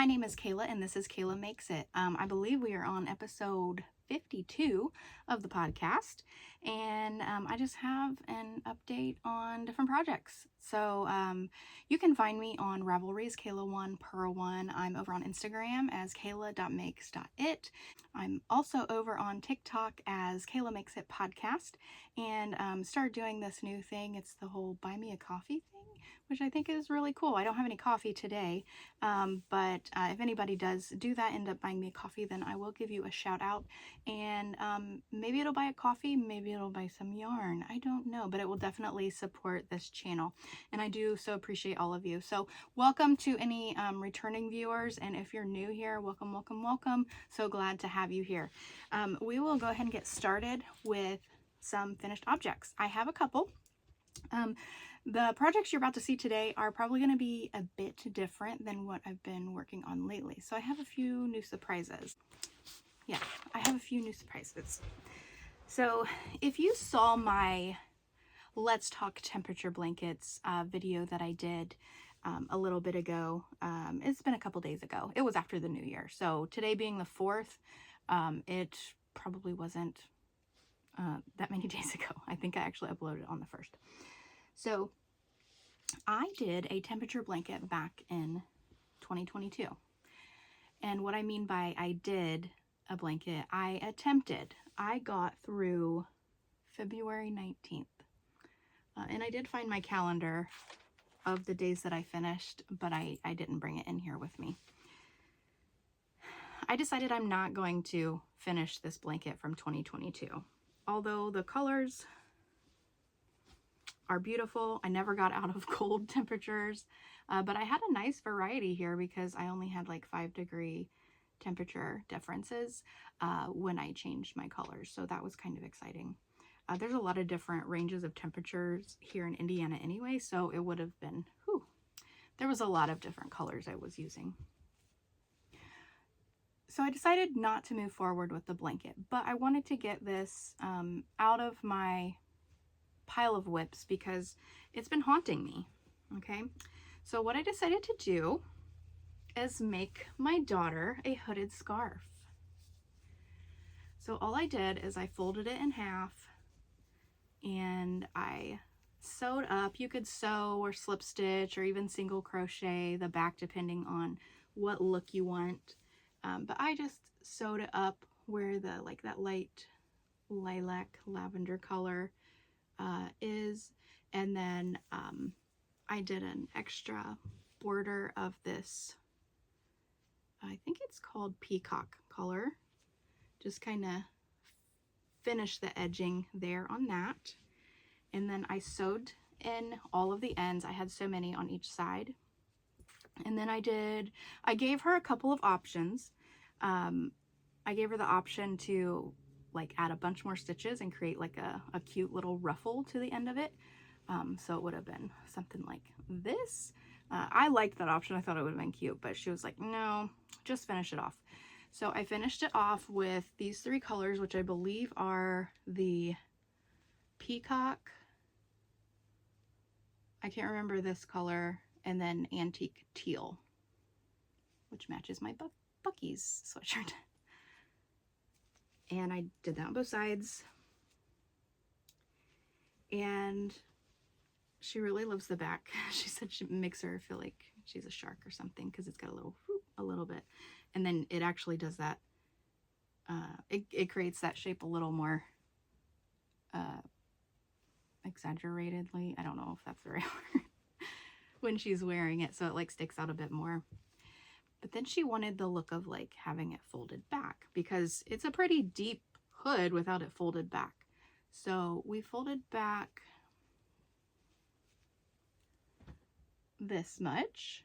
My name is Kayla and this is Kayla Makes It. I believe we are on episode 52 of the podcast, and I just have an update on different projects. So you can find me on Ravelry's Kayla1 Per1. I'm over on Instagram as kayla.makes.it. I'm also over on TikTok as Kayla Makes It Podcast, and started doing this new thing. It's the whole buy me a coffee thing, which I think is really cool. I don't have any coffee today, but if anybody does do that, end up buying me a coffee, then I will give you a shout out, and maybe it'll buy a coffee, maybe it'll buy some yarn. I don't know, but it will definitely support this channel, and I do so appreciate all of you. So welcome to any returning viewers, and if you're new here, welcome, welcome, welcome. So glad to have you here. We will go ahead and get started with some finished objects. I have a couple. The projects you're about to see today are probably going to be a bit different than what I've been working on lately. So I have a few new surprises. Yeah, I have a few new surprises. So if you saw my Let's Talk Temperature Blankets video that I did a little bit ago, it's been a couple days ago. It was after the new year. So today being the 4th, it probably wasn't that many days ago. I think I actually uploaded on the 1st. So I did a temperature blanket back in 2022. And what I mean by I did a blanket, I attempted. I got through February 19th. And I did find my calendar of the days that I finished, but I didn't bring it in here with me. I decided I'm not going to finish this blanket from 2022. Although the colors are beautiful. I never got out of cold temperatures, but I had a nice variety here because I only had like 5-degree temperature differences when I changed my colors. So that was kind of exciting. There's a lot of different ranges of temperatures here in Indiana anyway, so it would have been, there was a lot of different colors I was using. So I decided not to move forward with the blanket, but I wanted to get this out of my pile of whips because it's been haunting me. Okay, so what I decided to do is make my daughter a hooded scarf. So all I did is I folded it in half and I sewed up. You could sew or slip stitch or even single crochet the back depending on what look you want, but I just sewed it up where the that light lilac lavender color is, and then I did an extra border of this, I think it's called peacock color, just kind of finish the edging there on that, and then I sewed in all of the ends. I had so many on each side, and then I gave her a couple of options. I gave her the option to add a bunch more stitches and create like a cute little ruffle to the end of it. So it would have been something like this. I liked that option. I thought it would have been cute, but she was like, no, just finish it off. So I finished it off with these 3 colors, which I believe are the peacock, I can't remember this color, and then antique teal, which matches my Bucky's sweatshirt. And I did that on both sides. And she really loves the back. She said she makes her feel like she's a shark or something because it's got a little whoop, a little bit. And then it actually does that. It creates that shape a little more exaggeratedly. I don't know if that's the right word. When she's wearing it, so it sticks out a bit more. But then she wanted the look of having it folded back because it's a pretty deep hood without it folded back. So we folded back this much,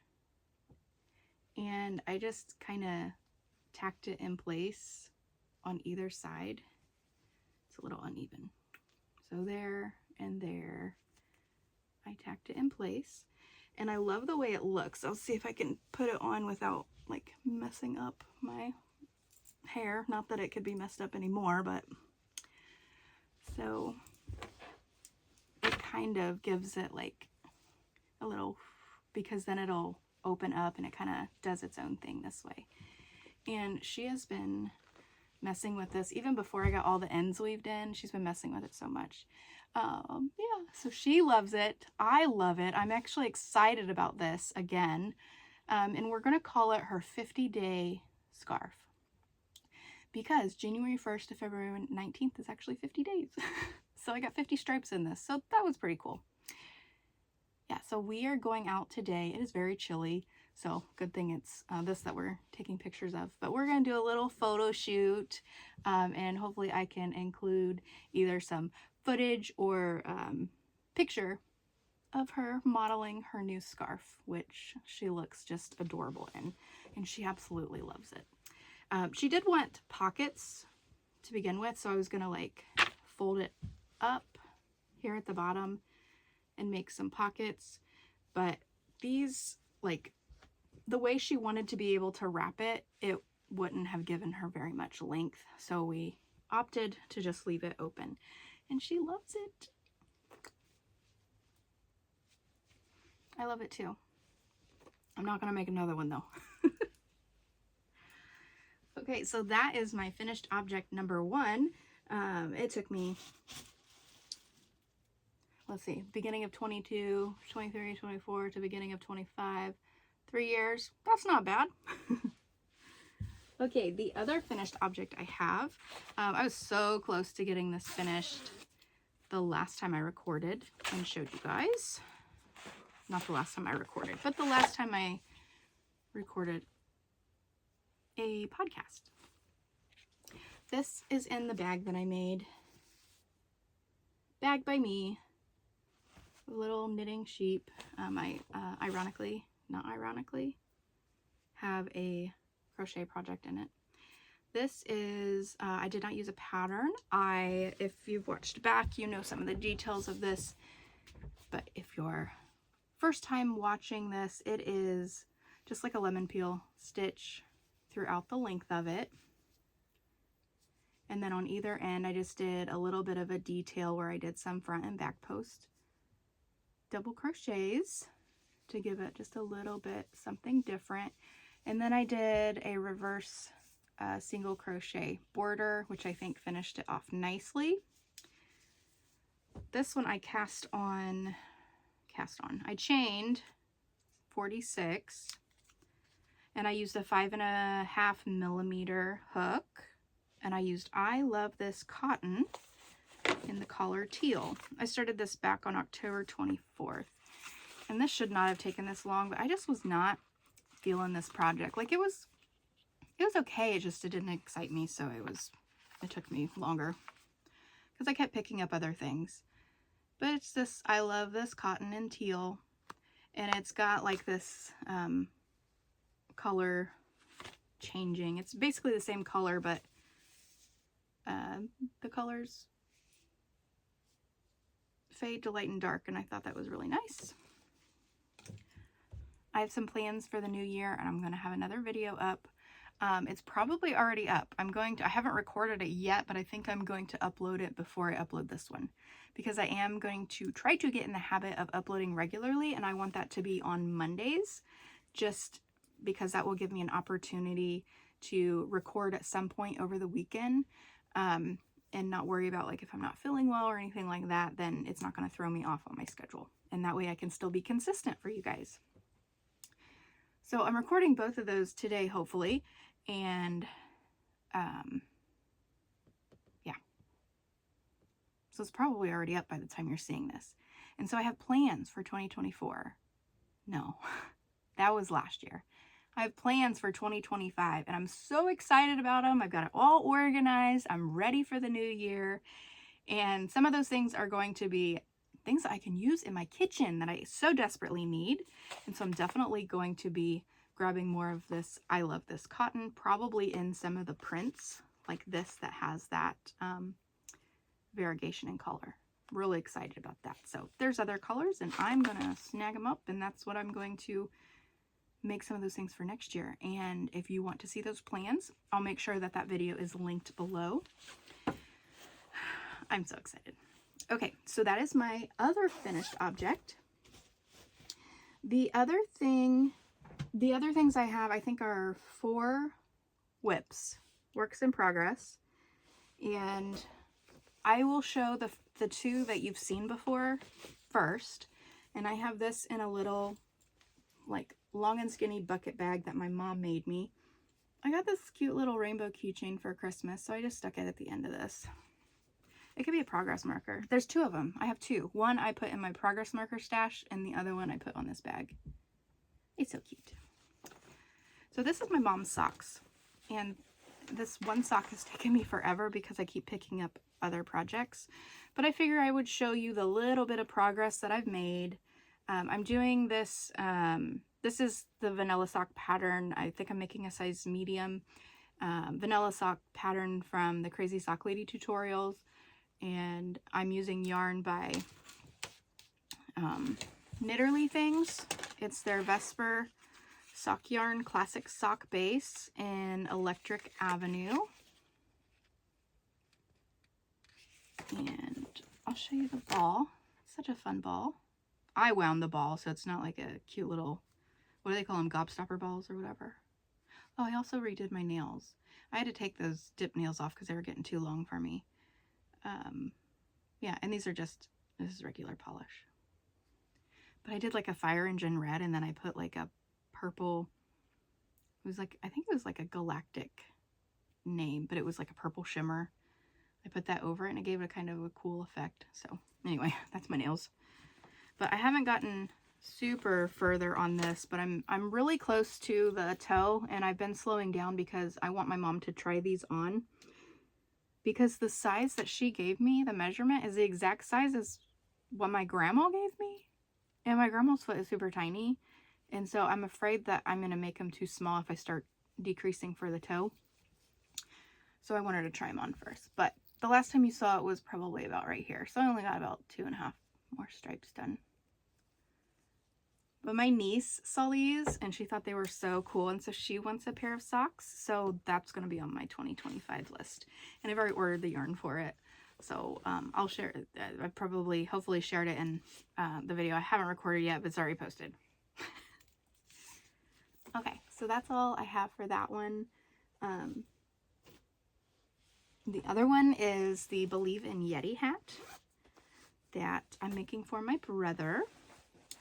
and I just kind of tacked it in place on either side. It's a little uneven. So there and there, I tacked it in place. And I love the way it looks. I'll see if I can put it on without messing up my hair. Not that it could be messed up anymore, but so it kind of gives it a little, because then it'll open up and it kind of does its own thing this way. And she has been messing with this even before I got all the ends weaved in. She's been messing with it so much. Yeah, so she loves it. I love it. I'm actually excited about this again. And we're going to call it her 50-day scarf, because January 1st to February 19th is actually 50 days. So I got 50 stripes in this. So that was pretty cool. Yeah, so we are going out today. It is very chilly. So good thing it's this that we're taking pictures of. But we're going to do a little photo shoot. And hopefully I can include either some footage or picture of her modeling her new scarf, which she looks just adorable in. And she absolutely loves it. She did want pockets to begin with. So I was going to like fold it up here at the bottom and make some pockets. But these, like, the way she wanted to be able to wrap it, it wouldn't have given her very much length. So we opted to just leave it open. And she loves it. I love it too. I'm not going to make another one though. Okay, so that is my finished object number 1. It took me, let's see, beginning of 22, 23, 24 to beginning of 25. 3 years. That's not bad. Okay, the other finished object I have, I was so close to getting this finished the last time I recorded and showed you guys. Not the last time I recorded, but the last time I recorded a podcast. This is in the bag that I made. Bag by me. A little knitting sheep. I not ironically, have a crochet project in it. This is, I did not use a pattern. If you've watched back, you know some of the details of this, but if you're first time watching this, it is just like a lemon peel stitch throughout the length of it. And then on either end, I just did a little bit of a detail where I did some front and back post double crochets to give it just a little bit something different. And then I did a reverse single crochet border, which I think finished it off nicely. This one I I chained 46, and I used a 5.5 millimeter hook, and I used I Love This Cotton in the color teal. I started this back on October 24th. And this should not have taken this long, but I just was not feeling this project. Like it was okay. It didn't excite me. So it took me longer because I kept picking up other things. But it's this, I Love This Cotton in teal. And it's got like this color changing. It's basically the same color, but the colors fade to light and dark. And I thought that was really nice. I have some plans for the new year, and I'm going to have another video up. It's probably already up. I haven't recorded it yet, but I think I'm going to upload it before I upload this one, because I am going to try to get in the habit of uploading regularly, and I want that to be on Mondays, just because that will give me an opportunity to record at some point over the weekend, and not worry about like if I'm not feeling well or anything like that, then it's not going to throw me off on my schedule. And that way I can still be consistent for you guys. So I'm recording both of those today, hopefully, and yeah. So it's probably already up by the time you're seeing this. And so I have plans for 2024. No, that was last year. I have plans for 2025, and I'm so excited about them. I've got it all organized. I'm ready for the new year. And some of those things are going to be things that I can use in my kitchen that I so desperately need. And so I'm definitely going to be grabbing more of this I Love This Cotton, probably in some of the prints like this that has that variegation in color. Really excited about that. So there's other colors, and I'm going to snag them up, and that's what I'm going to make some of those things for next year. And if you want to see those plans, I'll make sure that that video is linked below. I'm so excited. Okay, so that is my other finished object. The other thing The other things I have, I think, are 4 whips, works in progress. And I will show the 2 that you've seen before first. And I have this in a little, like, long and skinny bucket bag that my mom made me. I got this cute little rainbow keychain for Christmas, so I just stuck it at the end of this. It could be a progress marker. There's 2 of them. I have 2. One I put in my progress marker stash, and the other one I put on this bag. It's so cute. So this is my mom's socks. And this one sock has taken me forever because I keep picking up other projects. But I figure I would show you the little bit of progress that I've made. I'm doing this, this is the vanilla sock pattern. I think I'm making a size medium vanilla sock pattern from the Crazy Sock Lady tutorials. And I'm using yarn by Knitterly Things. It's their Vesper sock yarn classic sock base in Electric Avenue. And I'll show you the ball. Such a fun ball. I wound the ball, so it's not like a cute little, what do they call them, gobstopper balls or whatever. Oh, I also redid my nails. I had to take those dip nails off because they were getting too long for me. Yeah, and these are just, this is regular polish. But I did like a fire engine red, and then I put like a purple, it was like, I think it was like a galactic name, but it was like a purple shimmer. I put that over it, and it gave it a kind of a cool effect. So anyway, that's my nails. But I haven't gotten super further on this, but I'm really close to the toe, and I've been slowing down because I want my mom to try these on. Because the size that she gave me, the measurement, is the exact size as what my grandma gave me. And my grandma's foot is super tiny. And so I'm afraid that I'm going to make them too small if I start decreasing for the toe. So I wanted to try them on first. But the last time you saw it was probably about right here. So I only got about 2.5 more stripes done. But my niece saw these and she thought they were so cool. And so she wants a pair of socks. So that's going to be on my 2025 list. And I've already ordered the yarn for it. So I'll share it. I probably, hopefully shared it in the video. I haven't recorded yet, but it's already posted. Okay, so that's all I have for that one. The other one is the Believe in Yeti hat that I'm making for my brother.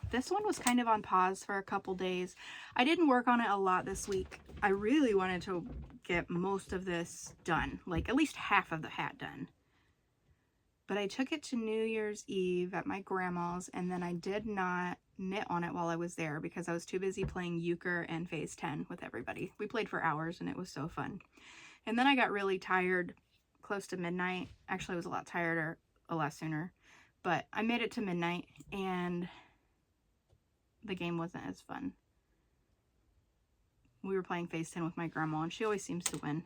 This one was kind of on pause for a couple days. I didn't work on it a lot this week. I really wanted to get most of this done, like at least half of the hat done. But I took it to New Year's Eve at my grandma's, and then I did not knit on it while I was there because I was too busy playing euchre and phase 10 with everybody. We played for hours and it was so fun. And then I got really tired close to midnight. Actually, I was a lot tireder a lot sooner, but I made it to midnight and the game wasn't as fun. We were playing phase 10 with my grandma and she always seems to win.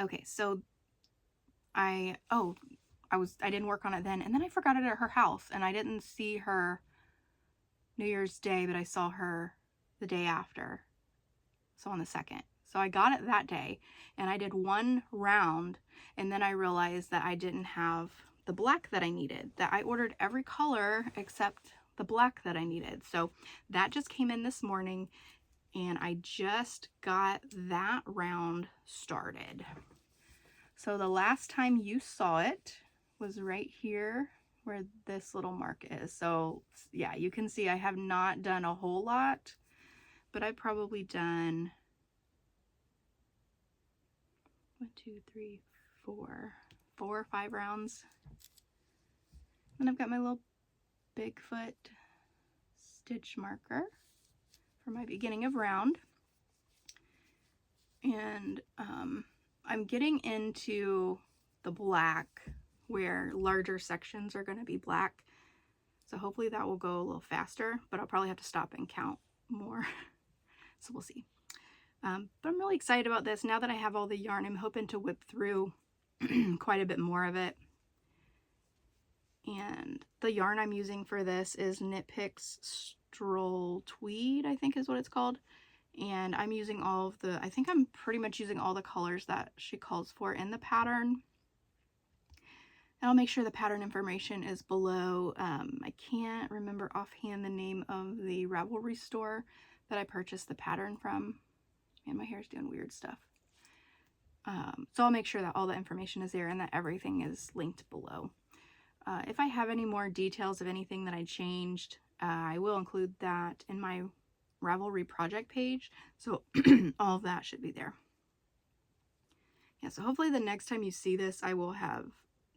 Okay, so I didn't work on it then, and then I forgot it at her house, and I didn't see her New Year's Day, but I saw her the day after, so on the 2nd. So I got it that day, and I did one round, and then I realized that I didn't have the black that I needed, that I ordered every color except the black that I needed. So that just came in this morning, and I just got that round started. So the last time you saw it was right here where this little mark is. So yeah, you can see I have not done a whole lot, but I've probably done 4 or 5 rounds. Then I've got my little Bigfoot stitch marker for my beginning of round. And I'm getting into the black where larger sections are going to be black. So hopefully that will go a little faster, but I'll probably have to stop and count more. So we'll see. But I'm really excited about this. Now that I have all the yarn, I'm hoping to whip through quite a bit more of it. And the yarn I'm using for this is Knit Picks Stroll Tweed, I think is what it's called. And I'm using all of the, I think I'm pretty much using all the colors that she calls for in the pattern. And I'll make sure the pattern information is below. I can't remember offhand the name of the Ravelry store that I purchased the pattern from. Man, my hair's doing weird stuff. So I'll make sure that all the information is there and that everything is linked below. If I have any more details of anything that I changed, I will include that in my Ravelry project page. So all of that should be there. Yeah, so hopefully the next time you see this, I will have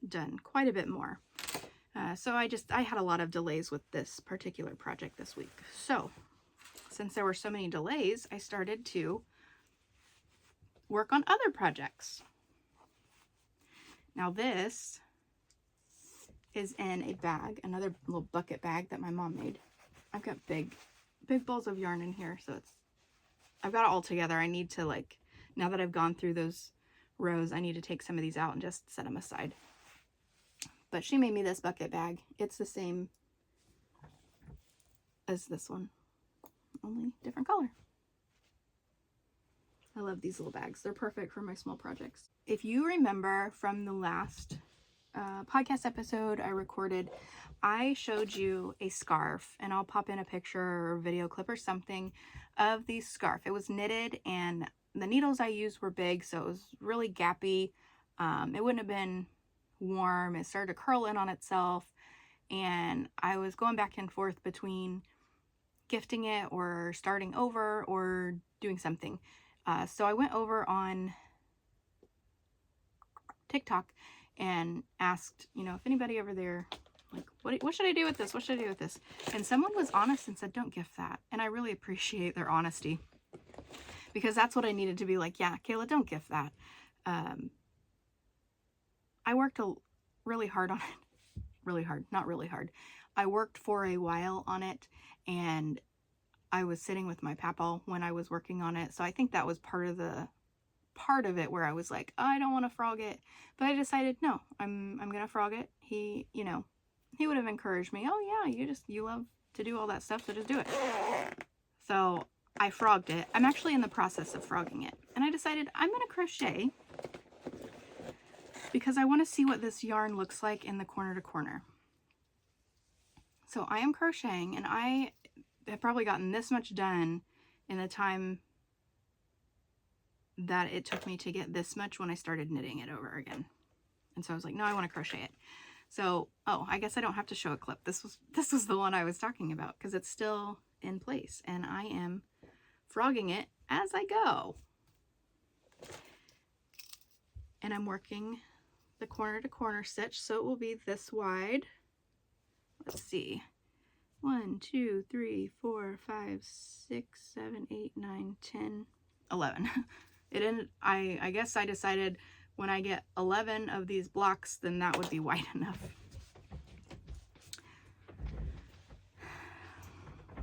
done quite a bit more. So I had a lot of delays with this particular project this week. So since there were so many delays, I started to work on other projects. Now this is in a bag, another little bucket bag that my mom made. I've got big balls of yarn in here, so I've got it all together. I need to, like, now that I've gone through those rows, I need to take some of these out and just set them aside. But she made me this bucket bag. It's the same as this one, only different color. I love these little bags. They're perfect for my small projects. If you remember from the last podcast episode I recorded, I showed you a scarf, and I'll pop in a picture or video clip or something of the scarf. It was knitted, and the needles I used were big, so it was really gappy. It wouldn't have been warm. It started to curl in on itself, and I was going back and forth between gifting it or starting over or doing something. So I went over on TikTok and asked, if anybody over there, like, what should I do with this? What should I do with this? And someone was honest and said, don't gift that. And I really appreciate their honesty, because that's what I needed to be like, yeah, Kayla, don't gift that. I worked really hard on it. Really hard, not really hard. I worked for a while on it, and I was sitting with my papa when I was working on it. So I think that was part of it where I was like, I don't want to frog it. But I decided, no, I'm going to frog it. He would have encouraged me. Oh yeah, you love to do all that stuff, so just do it. So I frogged it. I'm actually in the process of frogging it. And I decided I'm going to crochet because I want to see what this yarn looks like in the corner to corner. So I am crocheting, and I have probably gotten this much done in the time that it took me to get this much when I started knitting it over again. And so I was like, no, I want to crochet it. So, I guess I don't have to show a clip. This was the one I was talking about, because it's still in place, and I am frogging it as I go. And I'm working the corner to corner stitch, so it will be this wide. Let's see. 1, 2, 3, 4, 5, 6, 7, 8, 9, 10, 11. It ended, I guess I decided when I get 11 of these blocks, then that would be wide enough.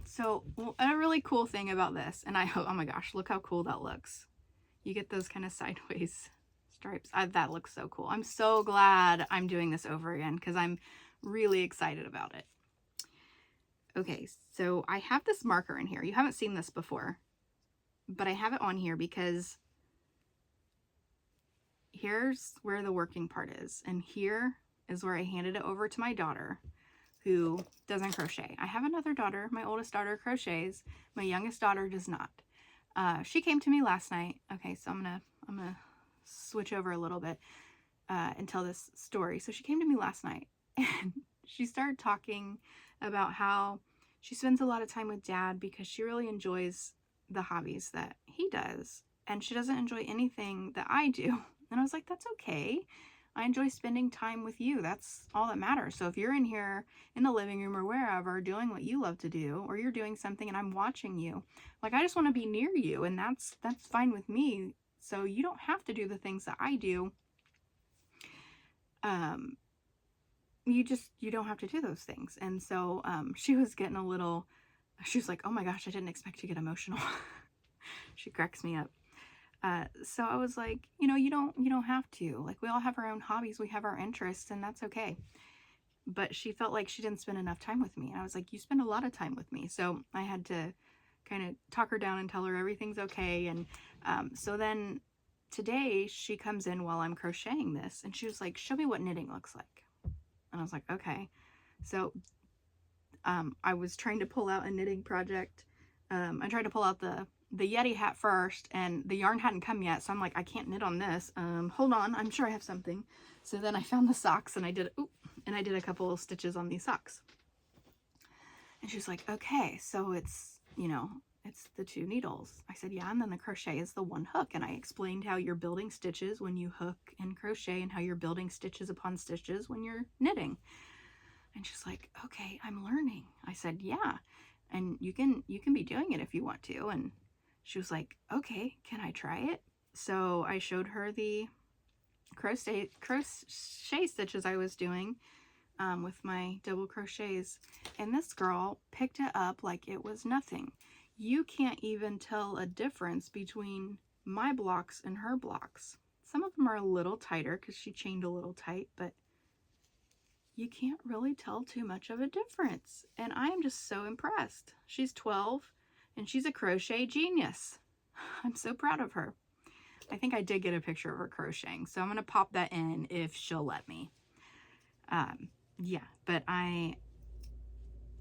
So a really cool thing about this, and I hope, oh my gosh, look how cool that looks. You get those kind of sideways stripes. That looks so cool. I'm so glad I'm doing this over again, because I'm really excited about it. Okay, so I have this marker in here. You haven't seen this before, but I have it on here because here's where the working part is. And here is where I handed it over to my daughter, who doesn't crochet. I have another daughter. My oldest daughter crochets. My youngest daughter does not. She came to me last night. Okay, so I'm gonna switch over a little bit and tell this story. So she came to me last night, and she started talking about how she spends a lot of time with Dad because she really enjoys the hobbies that he does, and she doesn't enjoy anything that I do. And I was like, that's okay. I enjoy spending time with you. That's all that matters. So if you're in here in the living room or wherever doing what you love to do, or you're doing something and I'm watching you, like, I just want to be near you, and that's fine with me. So you don't have to do the things that I do. You don't have to do those things. And so she was getting she was like, oh my gosh, I didn't expect to get emotional. She cracks me up. So I was like, you don't have to. Like, we all have our own hobbies, we have our interests, and that's okay. But she felt like she didn't spend enough time with me. And I was like, you spend a lot of time with me. So I had to kind of talk her down and tell her everything's okay. And so then today she comes in while I'm crocheting this, and she was like, show me what knitting looks like. And I was like, okay. So I was trying to pull out a knitting project. I tried to pull out the Yeti hat first, and the yarn hadn't come yet. So I'm like, I can't knit on this. Hold on, I'm sure I have something. So then I found the socks, and I did a couple of stitches on these socks. And she's like, okay, so it's, you know, it's the 2 needles. I said, yeah, and then the crochet is the 1 hook. And I explained how you're building stitches when you hook and crochet, and how you're building stitches upon stitches when you're knitting. And she's like, okay, I'm learning. I said, yeah, and you can be doing it if you want to. And she was like, okay, can I try it? So I showed her the crochet stitches I was doing with my double crochets, and this girl picked it up like it was nothing. You can't even tell a difference between my blocks and her blocks. Some of them are a little tighter because she chained a little tight, but you can't really tell too much of a difference. And I am just so impressed. She's 12 and she's a crochet genius. I'm so proud of her. I think I did get a picture of her crocheting, so I'm going to pop that in if she'll let me. Yeah, but I'm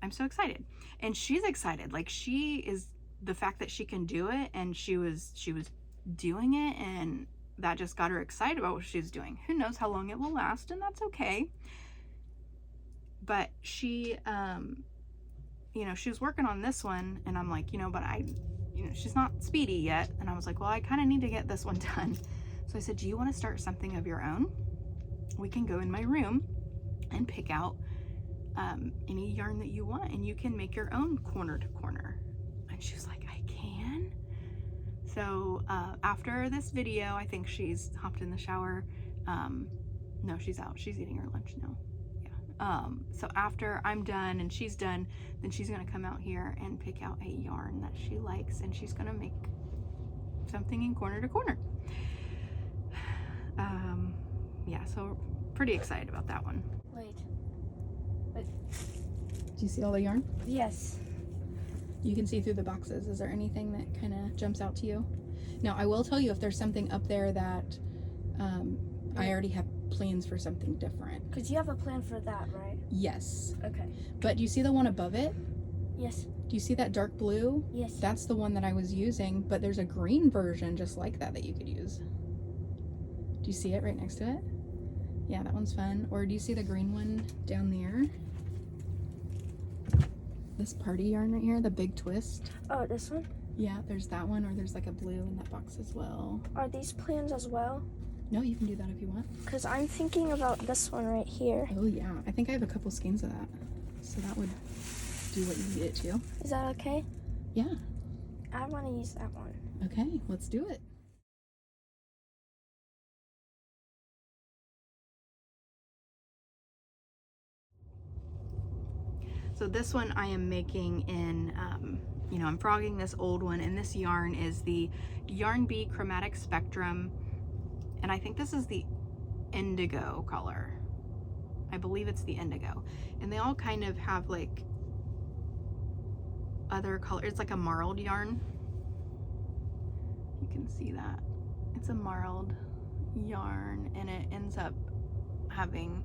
so excited. And she's excited. Like, she is, the fact that she can do it, and she was doing it, and that just got her excited about what she's doing. Who knows how long it will last, and that's okay. But she, you know, she was working on this one, and I'm like, you know, but she's not speedy yet. And I was like, well, I kind of need to get this one done. So I said, do you want to start something of your own? We can go in my room and pick out any yarn that you want, and you can make your own corner to corner. And she was like, I can? So after this video, I think she's hopped in the shower. No, she's out. She's eating her lunch now. Yeah. So after I'm done and she's done, then she's going to come out here and pick out a yarn that she likes, and she's going to make something in corner to corner. Yeah, so pretty excited about that one. Wait. Do you see all the yarn? Yes. You can see through the boxes. Is there anything that kind of jumps out to you? Now, I will tell you if there's something up there that I already have plans for something different. Because you have a plan for that, right? Yes. Okay. But do you see the one above it? Yes. Do you see that dark blue? Yes. That's the one that I was using, but there's a green version just like that you could use. Do you see it right next to it? Yeah, that one's fun. Or do you see the green one down there? This party yarn right here, the big twist. Oh, this one? Yeah, there's that one, or there's like a blue in that box as well. Are these plans as well? No, you can do that if you want. Because I'm thinking about this one right here. Oh yeah, I think I have a couple skeins of that. So that would do what you need it to. Is that okay? Yeah. I want to use that one. Okay, let's do it. So this one I am making in, you know, I'm frogging this old one, and this yarn is the Yarn Bee Chromatic Spectrum, and I think this is the indigo color. I believe it's the indigo, and they all kind of have like other color. It's like a marled yarn. You can see that. It's a marled yarn, and it ends up having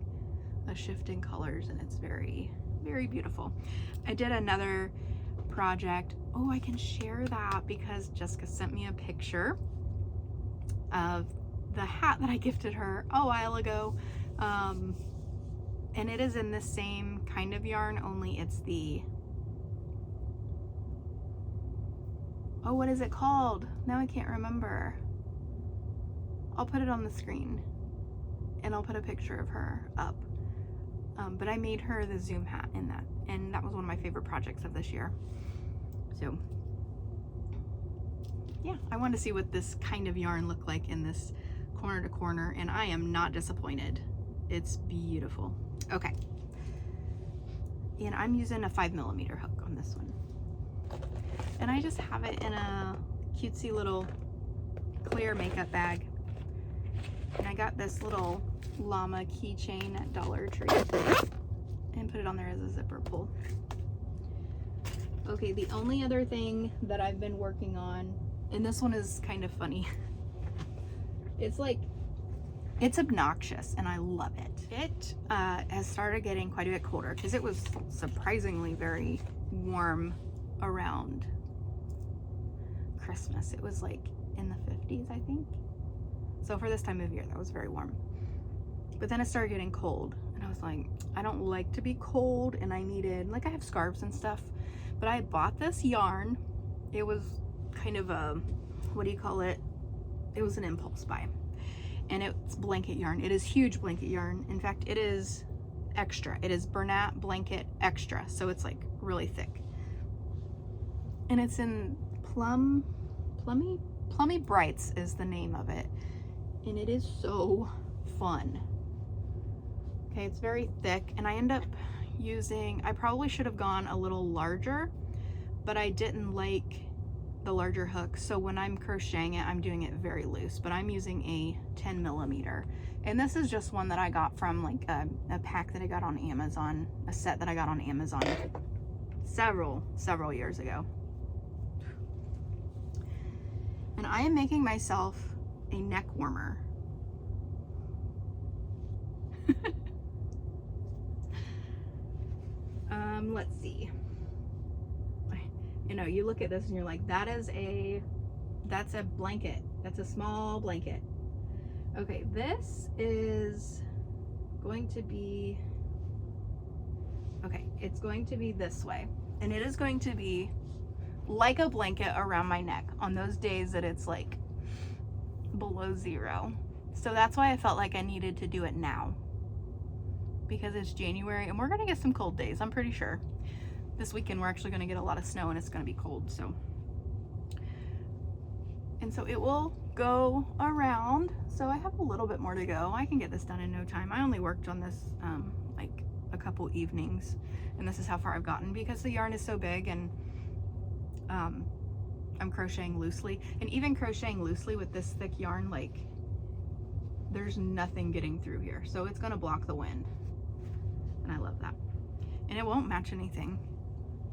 a shift in colors, and it's very, very beautiful. I did another project. Oh, I can share that because Jessica sent me a picture of the hat that I gifted her a while ago. And it is in the same kind of yarn, only it's the, oh, what is it called? Now I can't remember. I'll put it on the screen and I'll put a picture of her up. But I made her the Zoom hat in that, and that was one of my favorite projects of this year. So yeah, I wanted to see what this kind of yarn looked like in this corner to corner, and I am not disappointed. It's beautiful. Okay, and I'm using a 5mm hook on this one, and I just have it in a cutesy little clear makeup bag, and I got this little llama keychain at Dollar Tree and put it on there as a zipper pull. Okay, the only other thing that I've been working on, and this one is kind of funny. It's like, it's obnoxious and I love it. It has started getting quite a bit colder because it was surprisingly very warm around Christmas. It was like in the 50s, I think. So for this time of year, that was very warm. But then it started getting cold, and I was like, I don't like to be cold, and I needed, like, I have scarves and stuff, but I had bought this yarn. It was kind of a, what do you call it? It was an impulse buy. And it's blanket yarn. It is huge blanket yarn. In fact, it is extra. It is Bernat blanket extra. So it's like really thick. And it's in Plummy Brights is the name of it. And it is so fun. Okay, it's very thick, and I end up using, I probably should have gone a little larger, but I didn't like the larger hook. So when I'm crocheting it, I'm doing it very loose, but I'm using a 10 millimeter. And this is just one that I got from like a pack that I got on Amazon, a set that I got on Amazon several years ago. And I am making myself a neck warmer. Let's see. You know, you look at this and you're like, that's a blanket. That's a small blanket. Okay, this is going to be, okay, it's going to be this way. And it is going to be like a blanket around my neck on those days that it's like below 0. So that's why I felt like I needed to do it now, because it's January and we're gonna get some cold days, I'm pretty sure. This weekend we're actually gonna get a lot of snow and it's gonna be cold, so. And so it will go around. So I have a little bit more to go. I can get this done in no time. I only worked on this like a couple evenings, and this is how far I've gotten because the yarn is so big, and I'm crocheting loosely. And even crocheting loosely with this thick yarn, like there's nothing getting through here. So it's gonna block the wind. And I love that. And it won't match anything.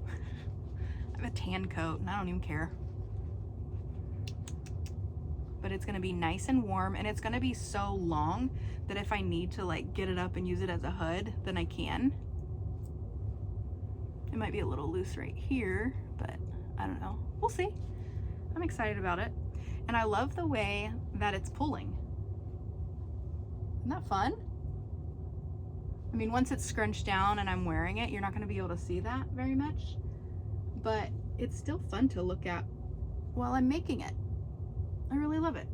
I have a tan coat and I don't even care. But it's gonna be nice and warm, and it's gonna be so long that if I need to like get it up and use it as a hood, then I can. It might be a little loose right here, but I don't know. We'll see. I'm excited about it. And I love the way that it's pulling. Isn't that fun? I mean, once it's scrunched down and I'm wearing it, you're not gonna be able to see that very much, but it's still fun to look at while I'm making it. I really love it.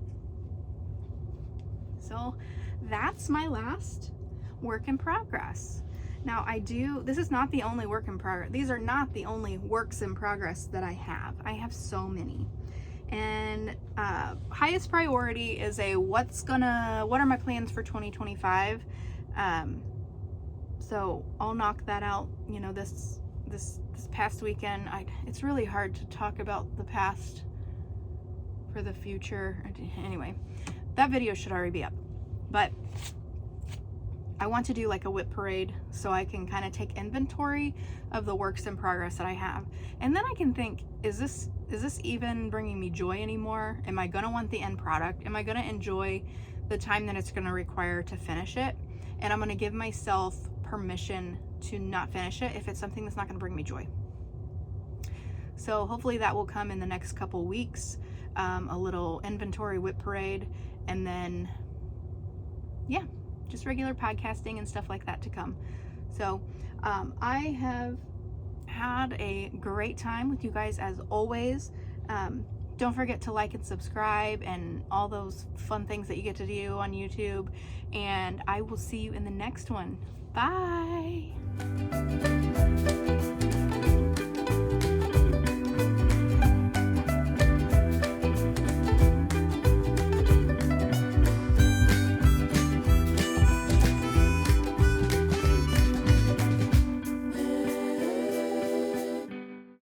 So that's my last work in progress. Now this is not the only work in progress. These are not the only works in progress that I have. I have so many. And highest priority is what are my plans for 2025? So I'll knock that out, you know, this past weekend. It's really hard to talk about the past for the future. Anyway, that video should already be up, but I want to do like a whip parade so I can kind of take inventory of the works in progress that I have. And then I can think, is this even bringing me joy anymore? Am I gonna want the end product? Am I gonna enjoy the time that it's gonna require to finish it? And I'm gonna give myself permission to not finish it if it's something that's not gonna bring me joy. So hopefully that will come in the next couple weeks, a little inventory whip parade, and then yeah, just regular podcasting and stuff like that to come. So I have had a great time with you guys as always. Don't forget to like and subscribe and all those fun things that you get to do on YouTube. And I will see you in the next one. Bye.